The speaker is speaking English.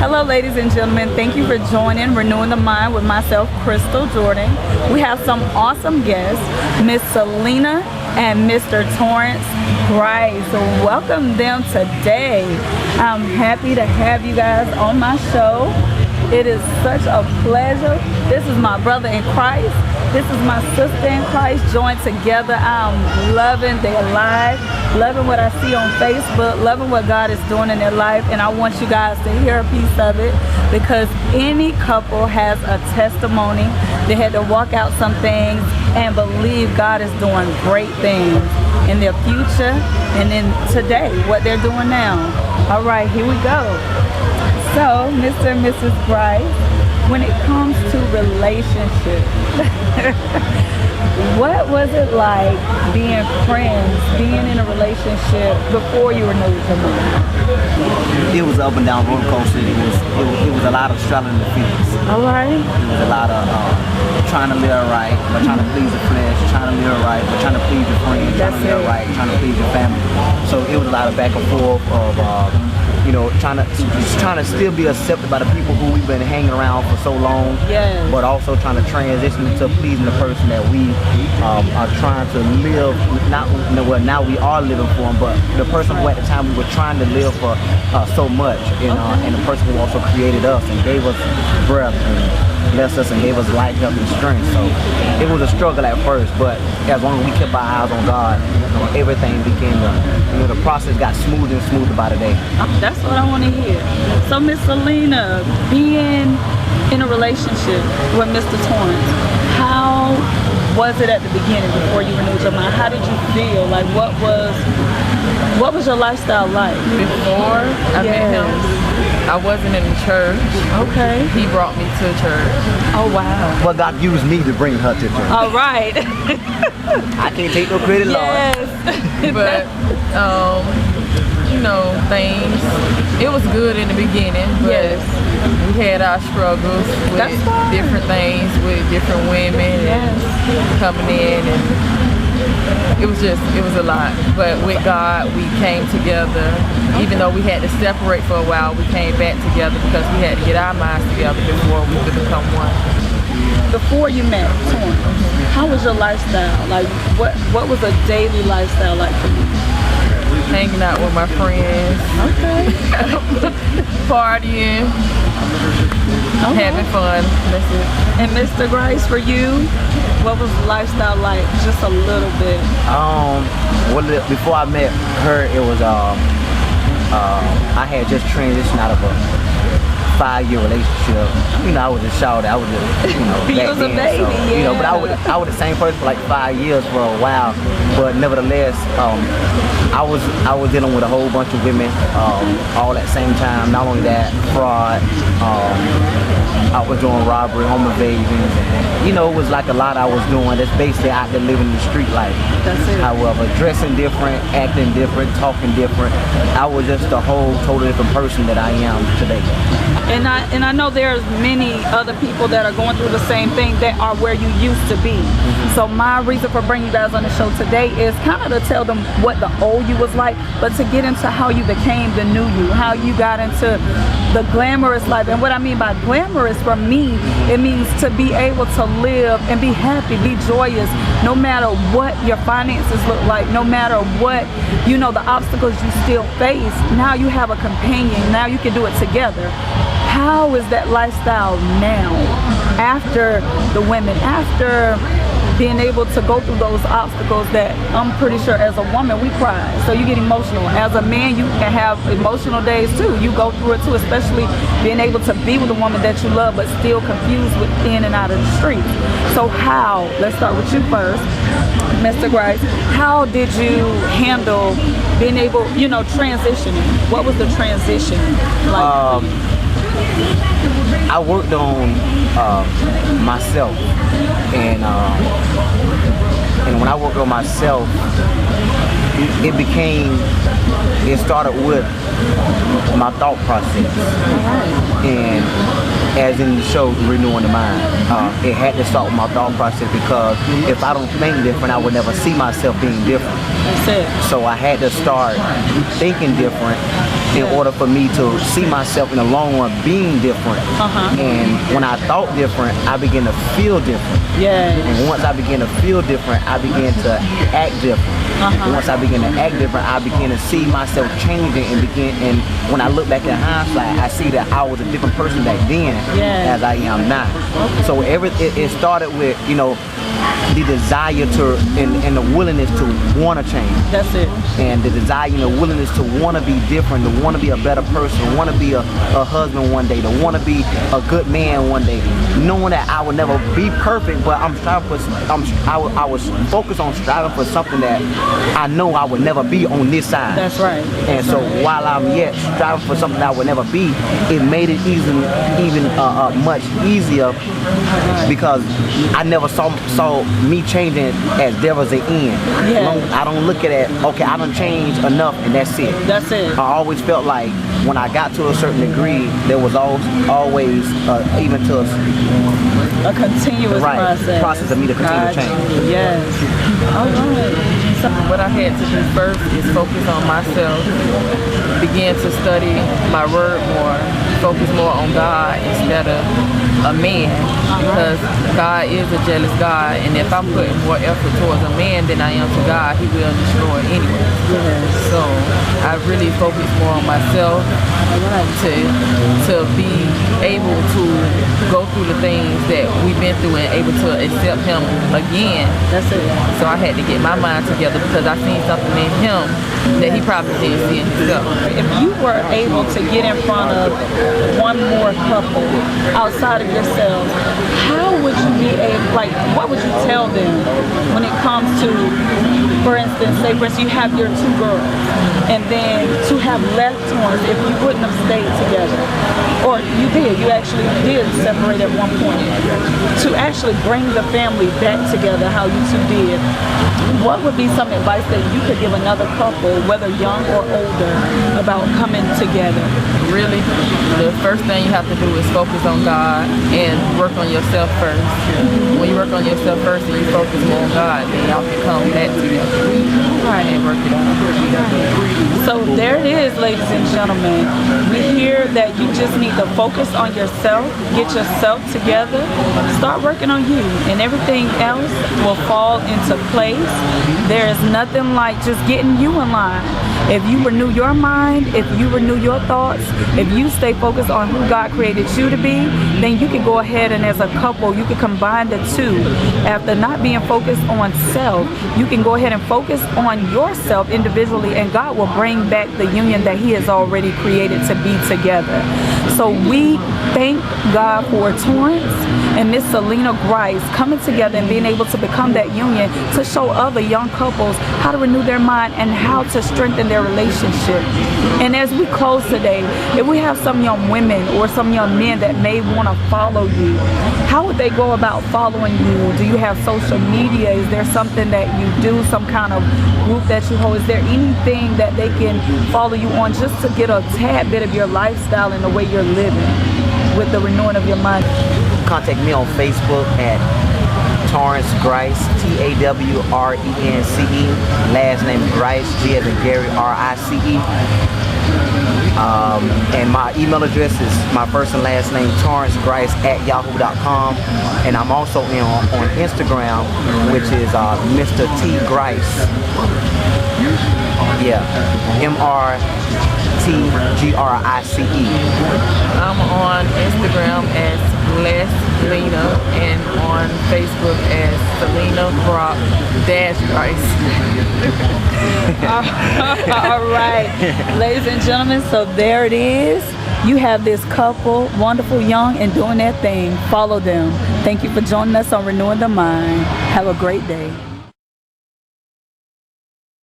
Hello, ladies and gentlemen. Thank you for joining Renewing the Mind with myself, Krystal Jordan. We have some awesome guests, Miss Selena and Mr. Torrance Grice. So welcome them today. I'm happy to have you guys on my show. It is such a pleasure. This is my brother in Christ. This is my sister in Christ joined together. I'm loving their life, loving what I see on Facebook, loving what God is doing in their life, and I want you guys to hear a piece of it because any couple has a testimony. They had to walk out some things and believe God is doing great things in their future and in today, what they're doing now. All right, here we go. So, Mr. and Mrs. Grice, when it comes to relationships, what was it like being friends, being in a relationship before you were new to me? It was up and down roller coaster. It was a lot of straddling the fence. All right. It was a lot of trying to live right, but trying to please the flesh, trying to live right, but trying to please your friends, trying to live right, trying to please your family. So it was a lot of back and forth of trying to still be accepted by the people who we've been hanging around for so long. Yes. But also trying to transition to pleasing the person that we are trying to live. Now we are living for them, but the person who at the time we were trying to live for so much, and the person who also created us and gave us breath and blessed us and gave us life, health, and strength. So it was a struggle at first, but as long as we kept our eyes on God, everything became the process got smoother and smoother by the day. That's what I want to hear. So, Miss Selena, being in a relationship with Mr. Torrance, how was it at the beginning before you renewed your mind? How did you feel? Like, what was your lifestyle like? Before I met him, I wasn't in the church. Okay. He brought me to church. Oh, wow. Well, God used me to bring her to church. All right. I can't take no credit, Lord. Yes. But, things, it was good in the beginning, but we had our struggles with different things, with different women and coming in, and it was a lot. But with God, we came together. Even though we had to separate for a while, we came back together because we had to get our minds together before we could become one. Before you met Torrance, how was your lifestyle? Like, what was a daily lifestyle like for you? Hanging out with my friends. Okay. Partying. Having fun. That's it. And Mr. Grice, for you, what was lifestyle like? Just a little bit. Before I met her, it was I had just transitioned out of a 5-year relationship. I was just shouted. I was just, You was a baby, so, but I was the same person for like 5 years for a while. But nevertheless, I was dealing with a whole bunch of women all at the same time. Not only that, fraud. I was doing robbery, home evasions. It was like a lot I was doing. That's basically out there living the street life. That's it. However, dressing different, acting different, talking different. I was just a whole totally different person that I am today. And I know there's many other people that are going through the same thing that are where you used to be. So my reason for bringing you guys on the show today is kind of to tell them what the old you was like, but to get into how you became the new you, how you got into the glamorous life. And what I mean by glamorous for me, it means to be able to live and be happy, be joyous, no matter what your finances look like, no matter what, the obstacles you still face. Now you have a companion, now you can do it together. How is that lifestyle now, after the women, after being able to go through those obstacles that I'm pretty sure as a woman we cry, so you get emotional. As a man, you can have emotional days too. You go through it too, especially being able to be with a woman that you love but still confused with in and out of the streets. So let's start with you first, Mr. Grice. How did you handle being able, transitioning? What was the transition like? I worked on myself, and when I worked on myself, it started with my thought process, and as in the show Renewing the Mind, it had to start with my thought process, because if I don't think different, I would never see myself being different. That's it. So I had to start thinking different, in order for me to see myself in the long run being different. And when I thought different, I began to feel different. And once I began to feel different, I began to act different. And once I began to act different, I began to see myself changing and when I look back in hindsight, I see that I was a different person back then as I am now. So it started with, you know, the desire to and the willingness to want to change. That's it. And the desire and the willingness to want to be different, to want to be a better person, to want to be a husband one day, to want to be a good man one day. Knowing that I would never be perfect, but I'm striving for. I was focused on striving for something that I know I would never be on this side. That's right. And so while I'm yet striving for something that I would never be, it made it even much easier because I never saw me changing as there was an end. I don't look at it, okay, I done changed enough and that's it. That's it. I always felt like when I got to a certain degree, there was always even to a continuous process of me to continue to change. Yes. All right. So what I had to do first is focus on myself, begin to study my word more, focus more on God instead of a man, because God is a jealous God, and if I'm putting more effort towards a man than I am to God, he will destroy anyway. So I really focus more on myself to be able to go through the things that we've been through and able to accept him again. That's it. So I had to get my mind together because I seen something in him that he probably didn't see in himself. If you were able to get in front of one more couple outside of yourself, how would you be able, like, what would you tell them when it comes to, for instance, say for instance you have your two girls, and then to have left ones if you wouldn't have stayed together, or you actually did separate at one point, to actually bring the family back together how you two did, what would be some advice that you could give another couple, whether young or older, about coming together? Really, the first thing you have to do is focus on God and work on yourself first. When you work on yourself first and you focus more on God, then y'all can come back together and work it out. So there it is, ladies and gentlemen. We hear that you just need to focus on yourself, get yourself together, start working on you, and everything else will fall into place. There is nothing like just getting you in line. If you renew your mind, if you renew your thoughts, if you stay focused on who God created you to be, then you can go ahead and as a couple, you can combine the two. After not being focused on self, you can go ahead and focus on yourself individually, and God will bring back the union that he has already created to be together. So we thank God for Torrance and Miss Selena Grice coming together and being able to become that union to show other young couples how to renew their mind and how to strengthen their relationship. And as we close today, if we have some young women or some young men that may want to follow you, how would they go about following you? Do you have social media? Is there something that you do, some kind of group that you hold? Is there anything that they can follow you on just to get a tad bit of your lifestyle and the way you're living with the renewing of your mind? Contact me on Facebook at Torrance Grice, Tawrence. Last name Grice, G as in Gary, Rice. And my email address is my first and last name, torrancegrice@yahoo.com. And I'm also on Instagram, which is Mr. T. Grice. Yeah, MRTGRICE. I'm on Instagram as Bless Lena and on Facebook as Selena Brock -Grice. All right, ladies and gentlemen, so there it is. You have this couple, wonderful, young, and doing their thing. Follow them. Thank you for joining us on Renewing the Mind. Have a great day.